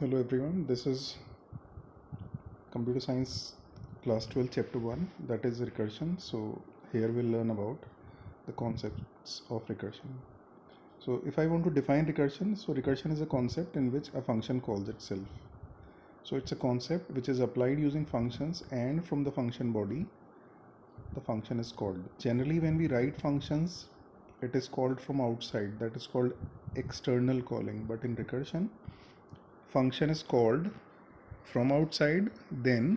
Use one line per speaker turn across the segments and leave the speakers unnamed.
Hello everyone, this is Computer Science Class 12 Chapter 1, that is recursion. So here we'll learn about the concepts of recursion. So if I want to define recursion, so recursion is a concept in which a function calls itself. So it's a concept which is applied using functions, and from the function body the function is called. Generally when we write functions, it is called from outside, that is called external calling, but in recursion function is called from outside, then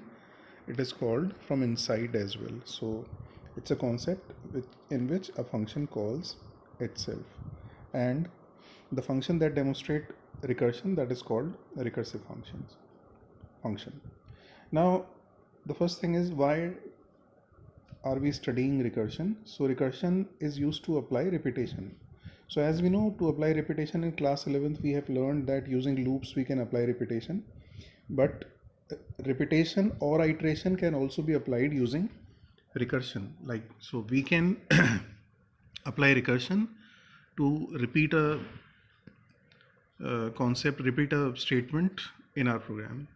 it is called from inside as well. So it's a concept in which a function calls itself, and the function that demonstrate recursion, that is called a recursive function. Now the first thing is, why are we studying recursion? So recursion is used to apply repetition. So as we know, to apply repetition in class 11th we have learned that using loops we can apply repetition, but repetition or iteration can also be applied using recursion. So we can apply recursion to repeat a concept, repeat a statement in our program.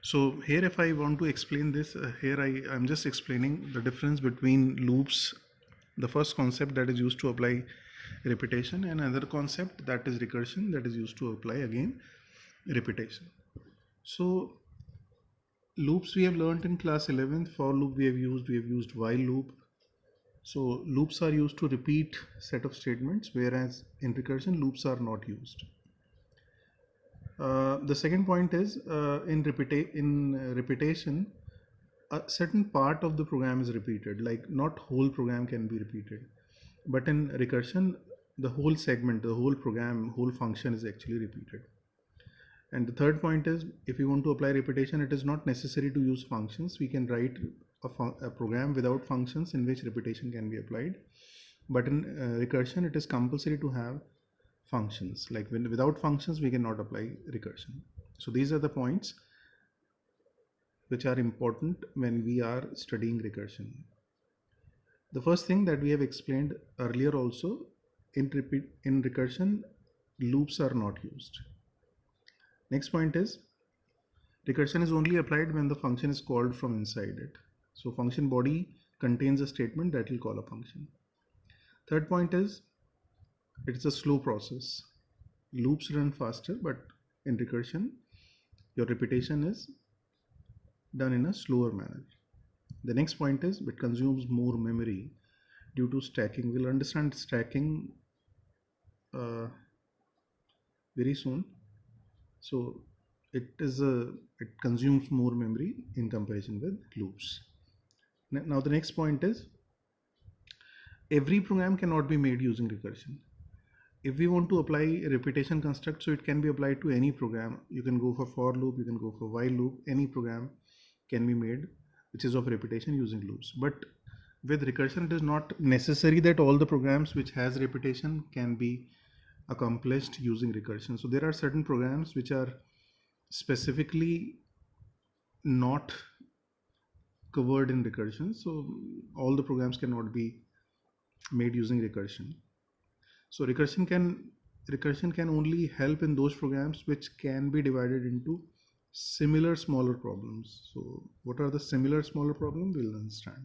So here if I want to explain this, here I'm just explaining the difference between loops, the first concept that is used to apply repetition, and another concept that is recursion, that is used to apply again repetition. So loops we have learned in class 11th. For loop we have used while loop. So loops are used to repeat set of statements, whereas in recursion loops are not used. The second point is, in repetition a certain part of the program is repeated, like not whole program can be repeated, but in recursion the whole segment, the whole program, whole function is actually repeated. And the third point is, if we want to apply repetition, it is not necessary to use functions. We can write a program without functions in which repetition can be applied, but in recursion it is compulsory to have functions. Like without functions we cannot apply recursion. So these are the points which are important when we are studying recursion. The first thing that we have explained earlier also, in recursion loops are not used. Next point is, recursion is only applied when the function is called from inside it. So function body contains a statement that will call a function. Third point is, it is a slow process. Loops run faster, but in recursion your repetition is done in a slower manner. The next point is, it consumes more memory due to stacking. We'll understand stacking very soon. So it consumes more memory in comparison with loops. Now the next point is, every program cannot be made using recursion. If we want to apply a repetition construct, so it can be applied to any program. You can go for loop, you can go for while loop. Any program can be made which is of repetition using loops. But with recursion it is not necessary that all the programs which has repetition can be accomplished using recursion. So there are certain programs which are specifically not covered in recursion, so all the programs cannot be made using recursion. So recursion can only help in those programs which can be divided into similar smaller problems. So what are the similar smaller problems? We'll understand.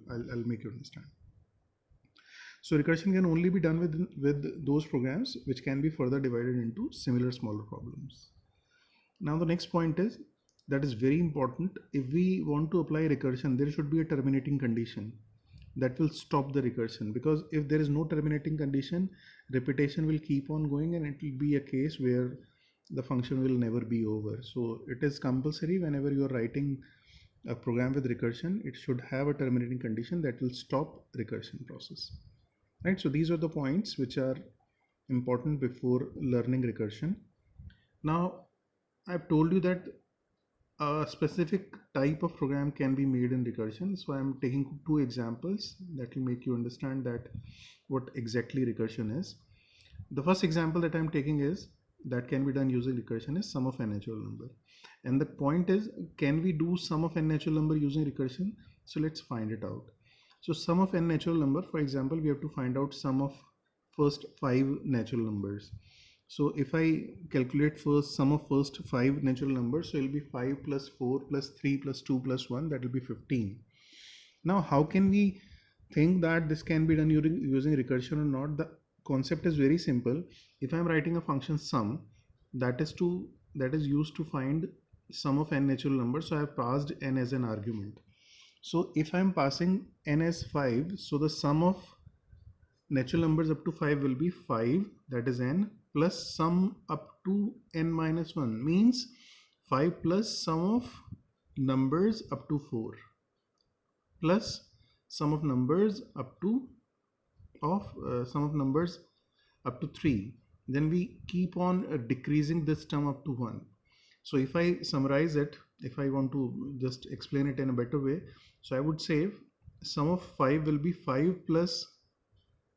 I'll make you understand. So recursion can only be done with those programs which can be further divided into similar smaller problems. Now the next point is, that is very important. If we want to apply recursion, there should be a terminating condition that will stop the recursion, because if there is no terminating condition, repetition will keep on going and it will be a case where the function will never be over. So it is compulsory, whenever you are writing a program with recursion, it should have a terminating condition that will stop recursion process. Right, so these are the points which are important before learning recursion. Now I've told you that a specific type of program can be made in recursion. So I'm taking two examples that will make you understand that what exactly recursion is. The first example that I'm taking is, that can be done using recursion, is sum of n natural number. And the point is, can we do sum of n natural number using recursion? So let's find it out. So sum of n natural number, for example, we have to find out sum of first 5 natural numbers. So if I calculate first sum of first 5 natural numbers, so it will be 5 plus 4 plus 3 plus 2 plus 1, that will be 15. Now how can we think that this can be done using recursion or not? The concept is very simple. If I am writing a function sum, that is used to find sum of n natural numbers, so I have passed n as an argument. So if I am passing n as 5, so the sum of natural numbers up to 5 will be 5, that is n, plus sum up to n minus 1, means 5 plus sum of numbers up to 4 plus sum of numbers up to sum of numbers up to 3. Then we keep on decreasing this term up to 1. So if I summarize it, if I want to just explain it in a better way, so I would say sum of 5 will be 5 plus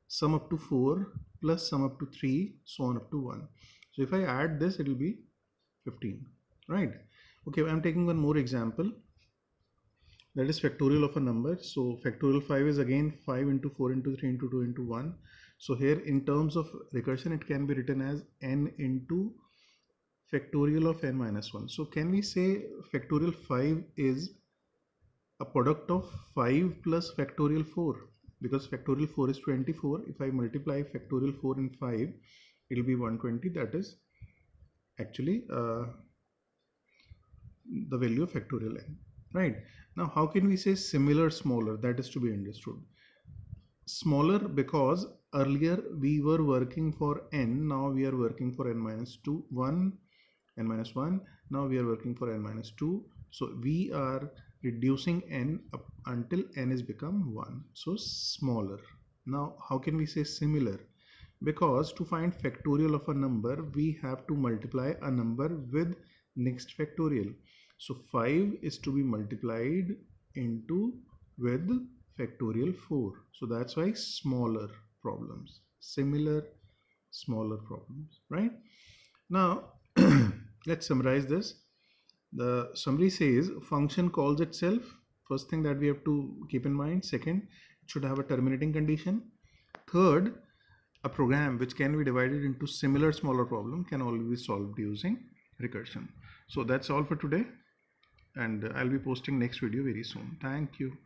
sum up to 4 plus sum up to 3, so on up to 1. So if I add this, it will be 15, right? Okay, I'm taking one more example, that is factorial of a number. So factorial 5 is again 5 into 4 into 3 into 2 into 1. So here in terms of recursion, it can be written as n into factorial of n minus 1. So can we say factorial 5 is a product of 5 plus factorial 4? Because factorial 4 is 24. If I multiply factorial 4 and 5, it will be 120. That is actually the value of factorial n, right? Now how can we say similar smaller? That is to be understood. Smaller because earlier we were working for n, now we are working for n minus 1, now we are working for n minus 2. So we are reducing n up until n is become 1, so smaller. Now how can we say similar? Because to find factorial of a number, we have to multiply a number with next factorial. So 5 is to be multiplied into with factorial 4. So that's why smaller problems, similar, smaller problems, right? Now let's summarize this. The summary says function calls itself. First thing that we have to keep in mind. Second, it should have a terminating condition. Third, a program which can be divided into similar smaller problem can always be solved using recursion. So that's all for today, and I'll be posting next video very soon. Thank you.